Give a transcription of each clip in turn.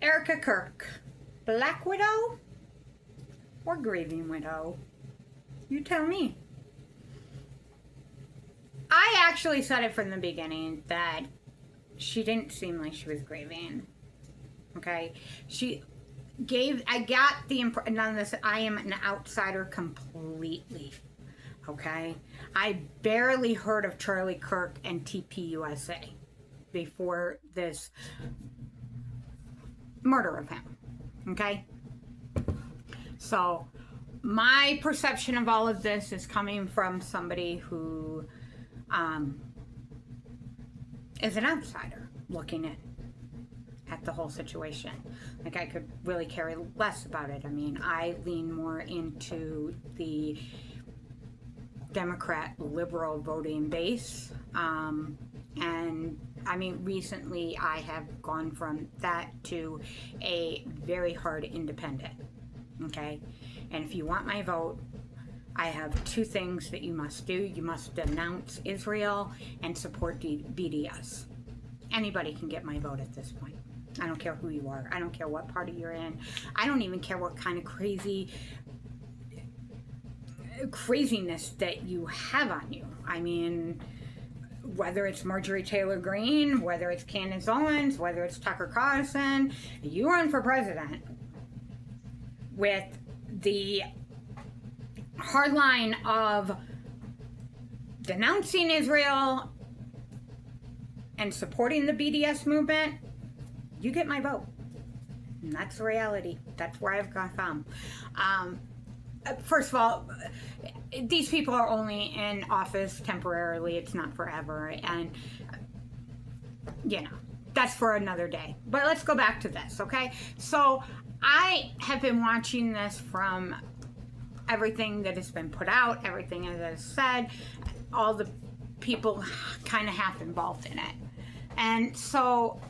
Erica Kirk, Black Widow or Grieving Widow? You tell me. I actually said it from the beginning that she didn't seem like she was grieving. Okay? I got the impression, none of this, I am an outsider completely. Okay? I barely heard of Charlie Kirk and TPUSA before this murder of him. Okay? So, my perception of all of this is coming from somebody who is an outsider looking in at the whole situation. Like, I could really care less about it. I mean, I lean more into the Democrat liberal voting base. And I mean, recently I have gone from that to a very hard independent. Okay? And if you want my vote, I have two things that you must do. You must denounce Israel and support BDS. Anybody can get my vote at this point. I don't care who you are. I don't care what party you're in. I don't even care what kind of craziness that you have on you. I mean, whether it's Marjorie Taylor Greene, whether it's Candace Owens, whether it's Tucker Carlson, you run for president with the hard line of denouncing Israel and supporting the BDS movement, you get my vote. And that's the reality. That's where I've come. First of all, these people are only in office temporarily. It's not forever. And, you know, that's for another day. But let's go back to this, okay? So I have been watching this from everything that has been put out, everything that is said, all the people kind of half involved in it. And so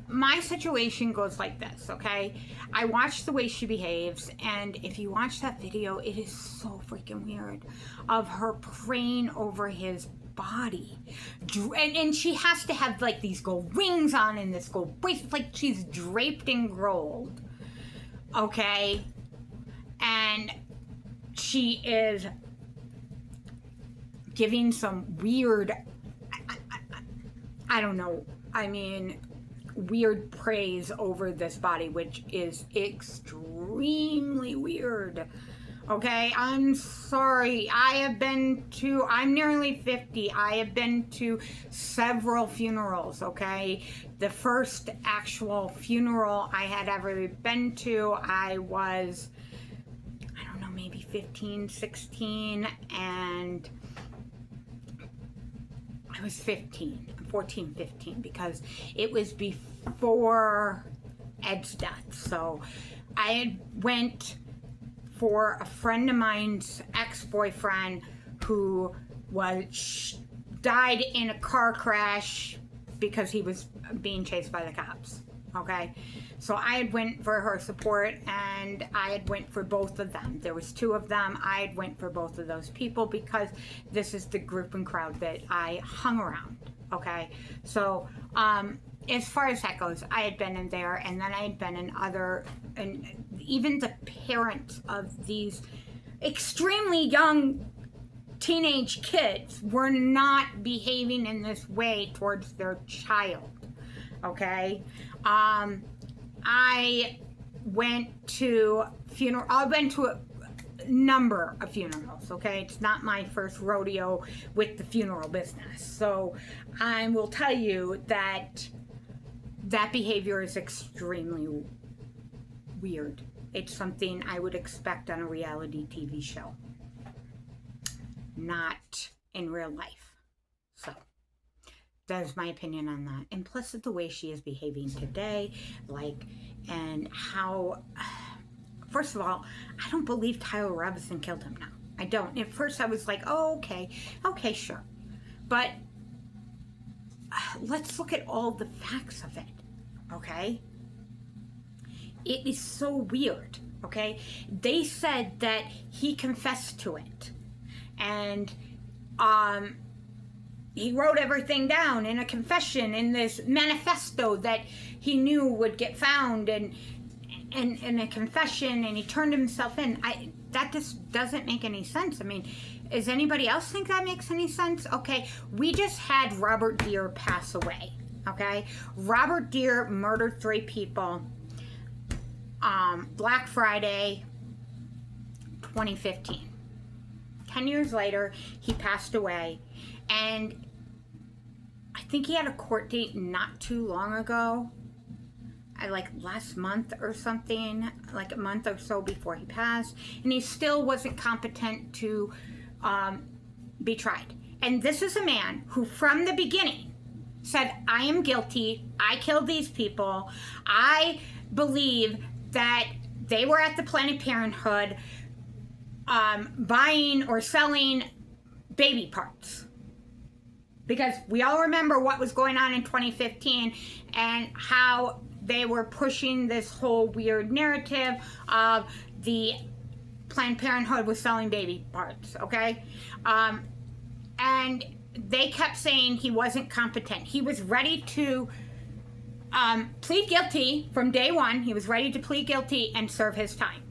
my situation goes like this, okay? I watch the way she behaves, and if you watch that video, it is so freaking weird of her praying over his body. And she has to have like these gold rings on and this gold bracelet, like she's draped in gold, okay? And she is giving some weird, I don't know, I mean, weird praise over this body, which is extremely weird. Okay, I'm sorry. I'm nearly 50. I have been to several funerals, okay? The first actual funeral I had ever been to, I was, I don't know, maybe 15, 16, and I was 14, 15, because it was before Ed's death. So I had went for a friend of mine's ex-boyfriend who died in a car crash because he was being chased by the cops. Okay, so I had went for her support, and I had went for both of them. There was two of them. I had went for both of those people because this is the group and crowd that I hung around. Okay, so as far as that goes, I had been in there, and then I had been in other, and even the parents of these extremely young teenage kids were not behaving in this way towards their child. Okay, I went to a number of funerals. Okay, it's not my first rodeo with the funeral business, so I will tell you that behavior is extremely weird. It's something I would expect on a reality TV show, not in real life. So that is my opinion on that. And plus the way she is behaving today, and how, first of all, I don't believe Tyler Robinson killed him now. I don't. At first I was like, oh, okay, sure. But let's look at all the facts of it, okay? It is so weird, okay? They said that he confessed to it. And he wrote everything down in a confession, in this manifesto that he knew would get found, and a confession, and he turned himself in. That just doesn't make any sense. I mean, does anybody else think that makes any sense? Okay, we just had Robert Deere pass away. Okay, Robert Deere murdered 3 people. Black Friday, 2015. 10 years later, he passed away, and I think he had a court date not too long ago. Like last month or something, like a month or so before he passed, and he still wasn't competent to be tried. And this is a man who from the beginning said, I am guilty, I killed these people, I believe that they were at the Planned Parenthood buying or selling baby parts. Because we all remember what was going on in 2015 and how they were pushing this whole weird narrative of the Planned Parenthood was selling baby parts, okay? And they kept saying he wasn't competent. He was ready to plead guilty from day one. He was ready to plead guilty and serve his time.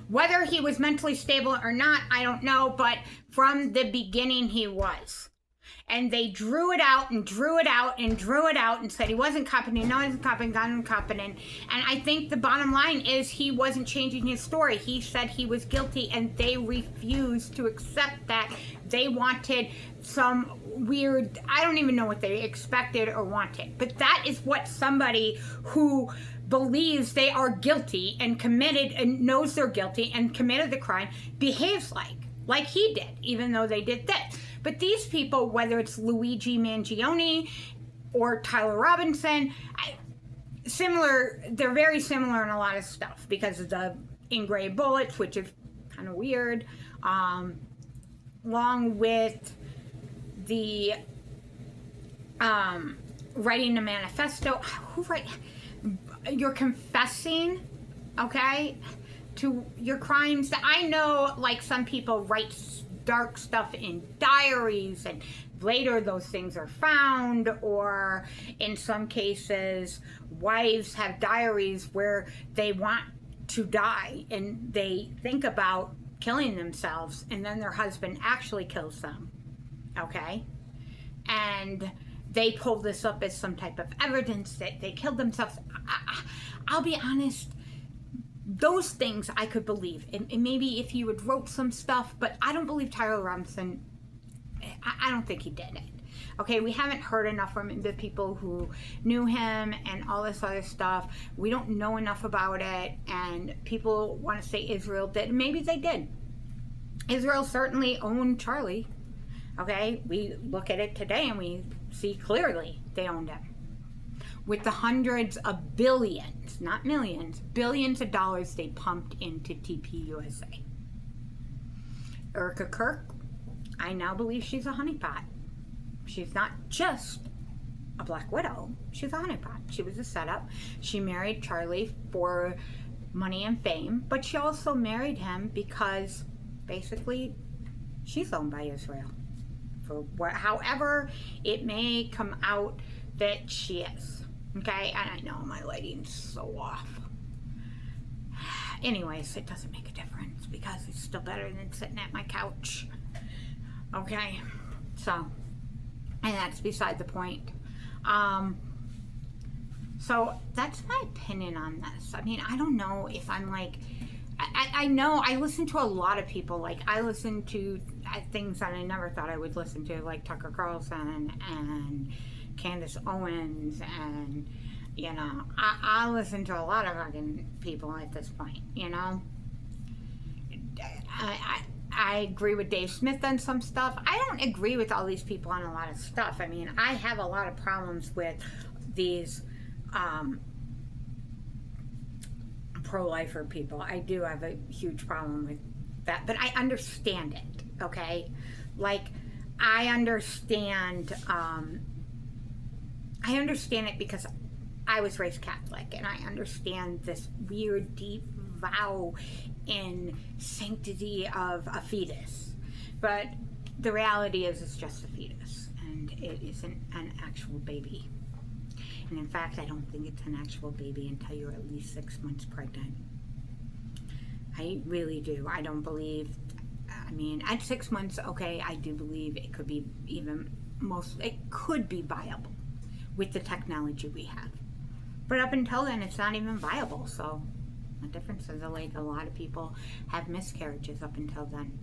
Whether he was mentally stable or not, I don't know, but from the beginning he was. And they drew it out and drew it out and drew it out and said he wasn't competent, no, he wasn't competent, God wasn't competent. And I think the bottom line is he wasn't changing his story. He said he was guilty, and they refused to accept that. They wanted some weird, I don't even know what they expected or wanted. But that is what somebody who believes they are guilty and committed and knows they're guilty and committed the crime behaves like he did, even though they did this. But these people, whether it's Luigi Mangione or Tyler Robinson, they're very similar in a lot of stuff because of the engraved bullets, which is kind of weird, along with the writing a manifesto. You're confessing, okay, to your crimes. I know, like, some people write dark stuff in diaries, and later those things are found, or in some cases wives have diaries where they want to die and they think about killing themselves, and then their husband actually kills them, okay, and they pull this up as some type of evidence that they killed themselves. I'll be honest, those things I could believe, and maybe if he would wrote some stuff, but I don't believe Tyler Robinson. I don't think he did it. Okay, we haven't heard enough from the people who knew him and all this other stuff. We don't know enough about it, and people want to say Israel did. Maybe they did. Israel certainly owned Charlie. Okay, we look at it today and we see clearly they owned him. With the hundreds of billions, not millions, billions of dollars they pumped into TPUSA. Erica Kirk, I now believe she's a honeypot. She's not just a Black Widow, she's a honeypot. She was a setup. She married Charlie for money and fame, but she also married him because basically she's owned by Israel. For however it may come out that she is. Okay, and I know my lighting's so off. Anyways, it doesn't make a difference because it's still better than sitting at my couch. Okay, so, and that's beside the point. So that's my opinion on this. I mean, I don't know if I'm like, I know I listen to a lot of people. Like, I listen to things that I never thought I would listen to, like Tucker Carlson and Candace Owens, and you know, I listen to a lot of fucking people at this point, you know. I agree with Dave Smith on some stuff. I don't agree with all these people on a lot of stuff. I mean, I have a lot of problems with these pro-lifer people. I do have a huge problem with that, but I understand it, okay? Like, I understand it because I was raised Catholic, and I understand this weird, deep vow in sanctity of a fetus. But the reality is it's just a fetus, and it isn't an actual baby. And in fact, I don't think it's an actual baby until you're at least 6 months pregnant. I really do. I don't believe, I mean, at 6 months, okay, I do believe it could be it could be viable with the technology we have. But up until then, it's not even viable. So the difference is, like, a lot of people have miscarriages up until then.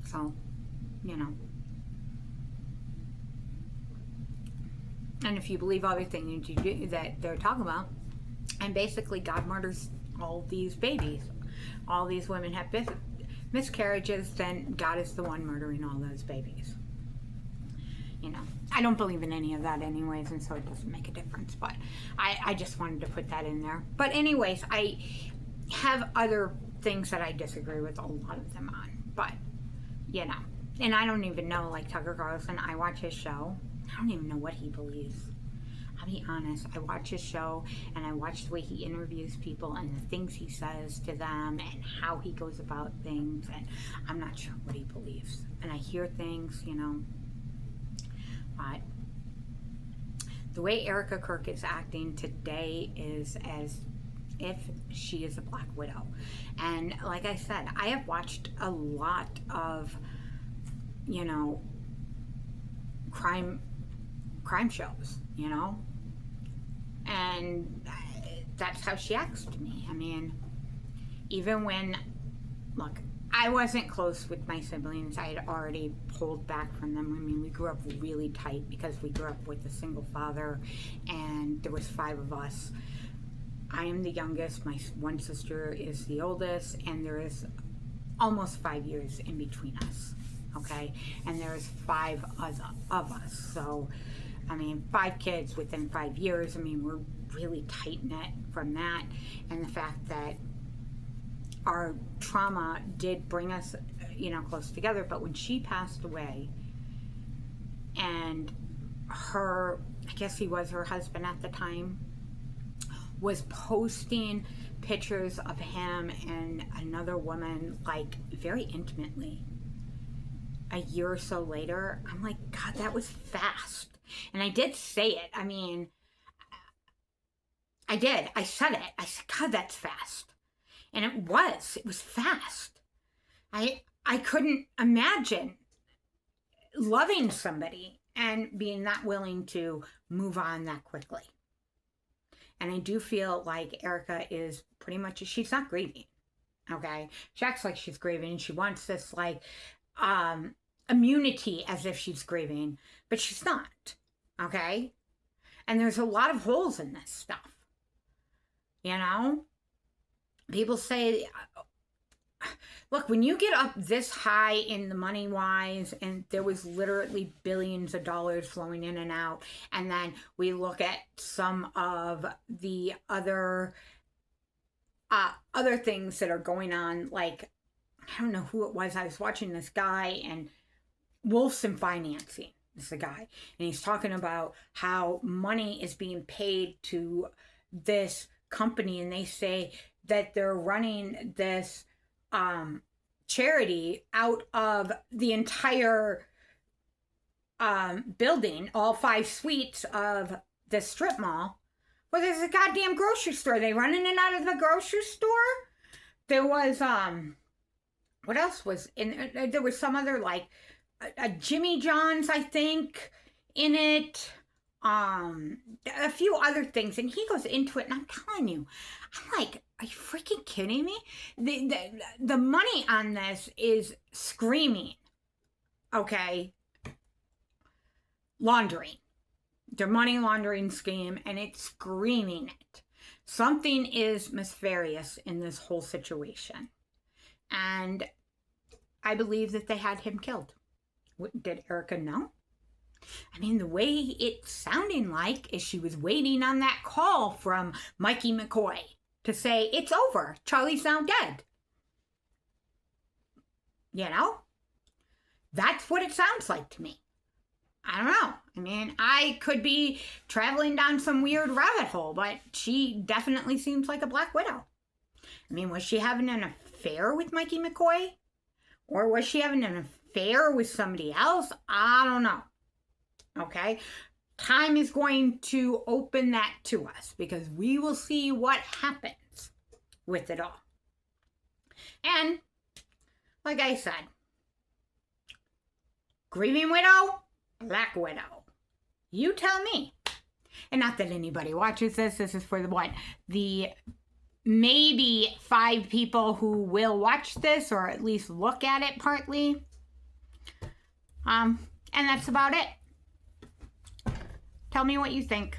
So, you know. And if you believe other things that they're talking about, and basically God murders all these babies, all these women have miscarriages, then God is the one murdering all those babies. You know, I don't believe in any of that anyways, and so it doesn't make a difference, but I just wanted to put that in there. But anyways, I have other things that I disagree with a lot of them on, but, you know, and I don't even know, like Tucker Carlson, I watch his show, I don't even know what he believes. I'll be honest, I watch his show and I watch the way he interviews people and the things he says to them and how he goes about things, and I'm not sure what he believes. And I hear things, you know, but the way Erica Kirk is acting today is as if she is a Black Widow. And like I said, I have watched a lot of, you know, crime shows, you know, and that's how she acts to me. I mean, even when, look, I wasn't close with my siblings. I had already pulled back from them. I mean, we grew up really tight because we grew up with a single father, and there was 5 of us. I am the youngest. My one sister is the oldest, and there is almost 5 years in between us, okay? And there's 5 of us. So, I mean, 5 kids within 5 years. I mean, we're really tight-knit from that. And the fact that our trauma did bring us, you know, close together. But when she passed away, and her, I guess he was her husband at the time, was posting pictures of him and another woman, like, very intimately, a year or so later, I'm like, God, that was fast. And I did say it. I mean, I did. I said it. I said, God, that's fast. And it was fast. I couldn't imagine loving somebody and being not willing to move on that quickly. And I do feel like Erica is pretty much, she's not grieving, okay? She acts like she's grieving. She wants this, like, immunity as if she's grieving, but she's not, okay? And there's a lot of holes in this stuff, you know? People say, look, when you get up this high in the money wise, and there was literally billions of dollars flowing in and out, and then we look at some of the other things that are going on, like, I don't know who it was, I was watching this guy, and Wolfson Financing is the guy, and he's talking about how money is being paid to this company, and they say that they're running this charity out of the entire building, all 5 suites of the strip mall. Well, there's a goddamn grocery store. They running it out of the grocery store. There was what else was in there? Was some other, like, a Jimmy John's, I think, in it. A few other things, and he goes into it, and I'm telling you, I'm like, are you freaking kidding me? The money on this is screaming, okay, laundering. Their money laundering scheme, and it's screaming it. Something is nefarious in this whole situation. And I believe that they had him killed. Did Erica know? I mean, the way it's sounding like is she was waiting on that call from Mikey McCoy to say, it's over, Charlie's now dead. You know? That's what it sounds like to me. I don't know. I mean, I could be traveling down some weird rabbit hole, but she definitely seems like a Black Widow. I mean, was she having an affair with Mikey McCoy? Or was she having an fair with somebody else? I don't know. Okay? Time is going to open that to us because we will see what happens with it all. And like I said, grieving widow, black widow. You tell me. And not that anybody watches this. This is for the maybe 5 people who will watch this or at least look at it partly. And that's about it. Tell me what you think.